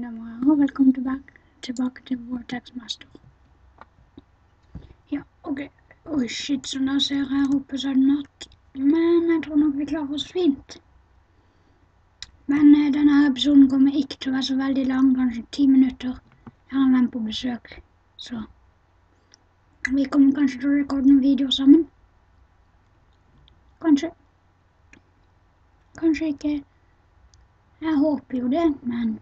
damer og velkommen tilbake til Vortex Master. Ja, ok. Oi, shit, som dere ser her oppe så er det natt. Men jeg tror nok vi klarer oss fint. Men denne episoden kommer ikke til å være så veldig lang, kanskje 10 minutter. Jeg har en venn på besøk, så vi kommer kanskje til å rekorde noen videoer sammen. Kanskje. Kanskje ikke. Jeg håper jo det, men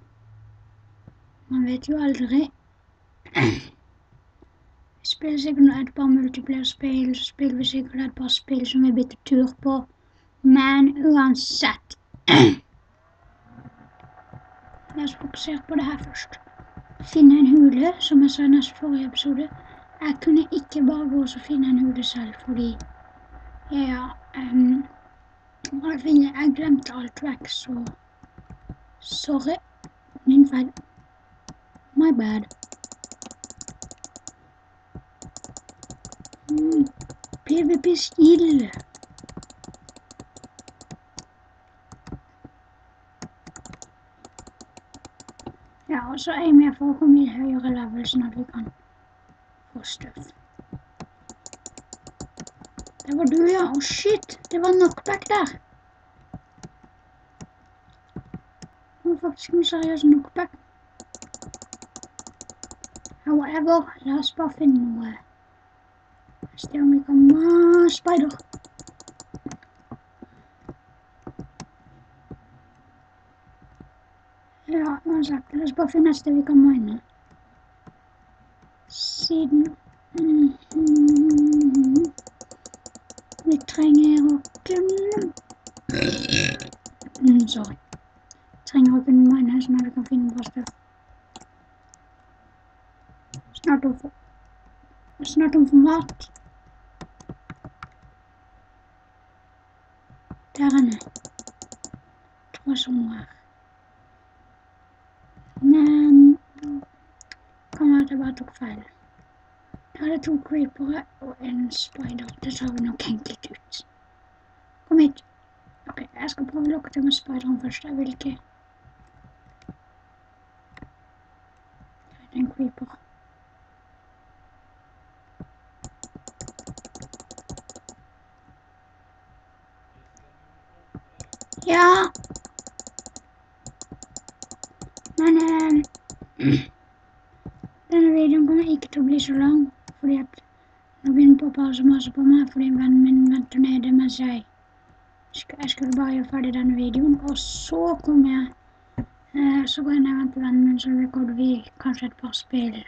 man vet jo aldri. Vi spiller sikkert et par multiplayer-spill, så spiller vi sikkert et par spill som vi bytter tur på. Men uansett. La oss fokusere på det her først. Finne en hule, som jeg sa i neste forrige episode. Jeg kunne ikke bare gå og finne en hule selv, fordi jeg glemte alt vekk, så sorry. Min feil. My bad. PvP-stil. Ja, og så aimer jeg for å komme i høyere level, sånn at vi kan få støv. Det var du, ja. Å, shit! Det var knockback der. Det var faktisk en seriøs knockback. However, la oss bare finne noe. Se om vi kan... Spider! Ja, uansett. La oss bare finne et sted vi kan mine. Siden... Vi trenger å kunne... Sorry. Trenger å kunne mine, sånn at vi kan finne bra støv. Snart om for mat. Der er det. Tror jeg så noe her. Men kan være at jeg bare tok feil. Der er det 2 creepere og en spider. Det tar vi nok enkelt ut. Kom hit. Ok, jeg skal prøve å lokke til med spideren først. Jeg vil ikke. Det er en creeper. Ja. Men denne videoen kommer ikke til å bli så lang, fordi at nå begynner pappa å mase på meg, fordi vennen min venter nede mens jeg skulle bare gjøre ferdig denne videoen, og så kommer jeg, så går jeg ned og venter vennen min, så rekorder vi kanskje et par spill.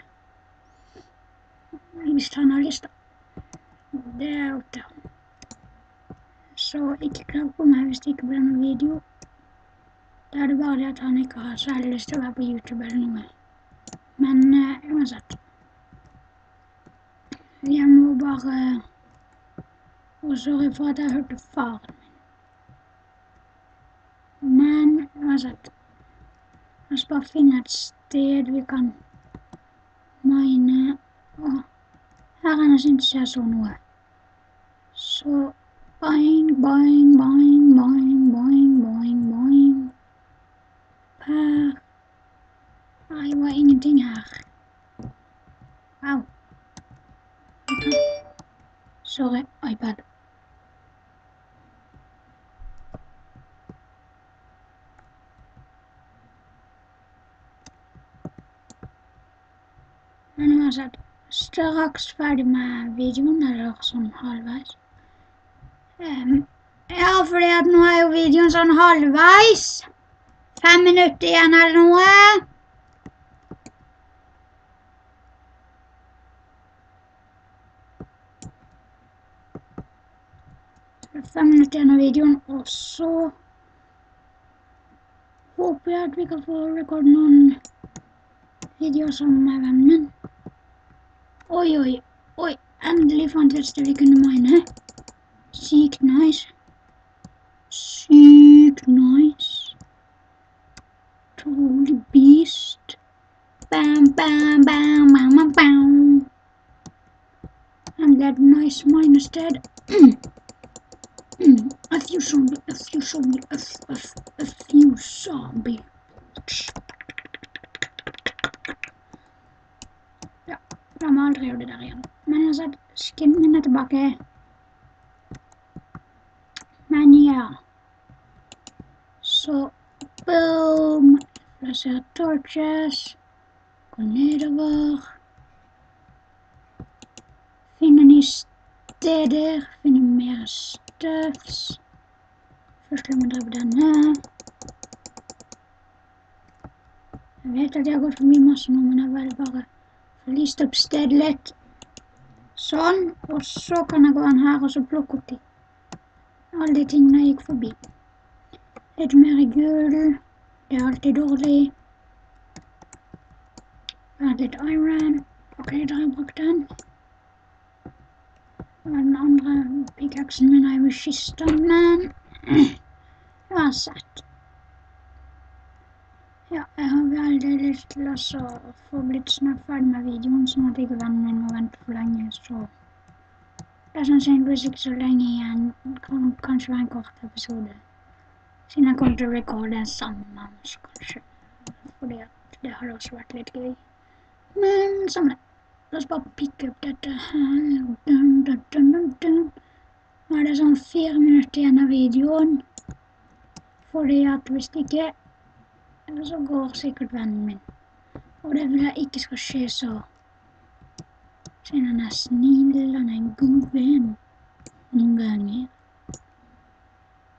Hvis han har lyst da. Det er opp til han. Så ikke klag på meg hvis det ikke blir noen video. Da er det bare det at han ikke har særlig lyst til å være på YouTube eller noe. Men uansett. Jeg må bare... Og sorry for at jeg hørte faren min. Men uansett. La oss bare finne et sted vi kan mine. Og her er det synes jeg så noe. Så boing, boing, boing, boing, boing, boing, boing. Per. Nei, det var ingenting her. Au. Sorry, iPad. Men uansett, straks ferdig med videoen, eller sånn halvveis. Ja, fordi at nå er jo videoen sånn halvveis. 5 minutter igjen eller noe. Så 5 minutter igjen av videoen, og så håper jeg at vi kan få rekorde noen videoer sammen med vennen min. Oi, oi, oi, endelig fant jeg et sted vi kunne mine. Sykt nice. Sykt nice. Holy beast. Bam, bam, bam, bam, bam, bam. And that nice mine sted. A few zombie. De har aldri gjort det der igjen. Men jeg har sett skinnene tilbake. Men ja. Så, boom. Plasser torches. Gå nedover. Finne nye steder. Finne mer stuffs. Først la meg drepe denne. Jeg vet at jeg har gått for mye masse nå, men jeg vil bare få lyst opp stedet litt. Sånn, og så kan jeg gå inn her og så plukke opp alle de tingene jeg gikk forbi. Litt mer gull, det er alltid dårlig. Litt iron, ok, da har jeg brukt den. Og den andre pickaxen min er jo i kisten, men uansett. Ja, jeg har veldig lyst til å få blitt snart ferdig med videoen, sånn at ikke vennen min må vente for lenge, så det er sannsynligvis ikke så lenge igjen, det kan kanskje være en kort episode, siden jeg kommer til å rekorde sammen med han, så kanskje, fordi at det har også vært litt gøy. Men sånn, la oss bare pikke opp dette her, nå er det sånn 4 minutter igjen av videoen, fordi at hvis ikke så går sikkert vennen min. Og det vil jeg ikke skal skje så. Siden han er snill, han er en god venn. Noen ganger.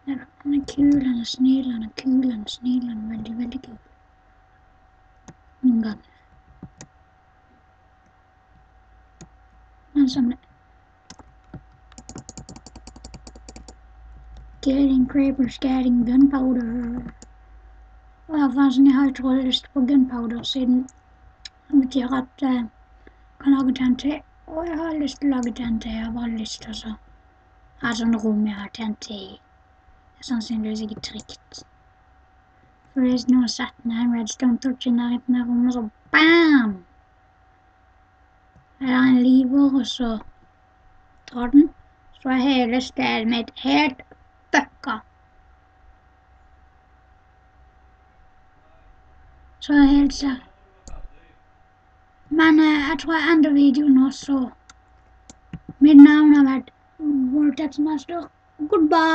Han er kul, han er snill, han er kul, han er snill, han er veldig, veldig kul. Noen ganger. Men sånn det. Getting creepers, getting gunpowder. Og jeg har utrolig lyst på gunpowder, siden det betyr at jeg kan lage TNT, og jeg har lyst til å lage TNT, jeg har bare lyst til å ha sånn rom jeg har TNT i. Det er sannsynligvis ikke trygt. For hvis noen setter ned en redstone torch i nærheten av rommet, så BAM! Er det en lever, og så drar den, så er hele stedet mitt helt fucka. Så er helt sikkert. Men jeg tror jeg ender videoen også. Mitt navn har vært Vortex Master. Goodbye!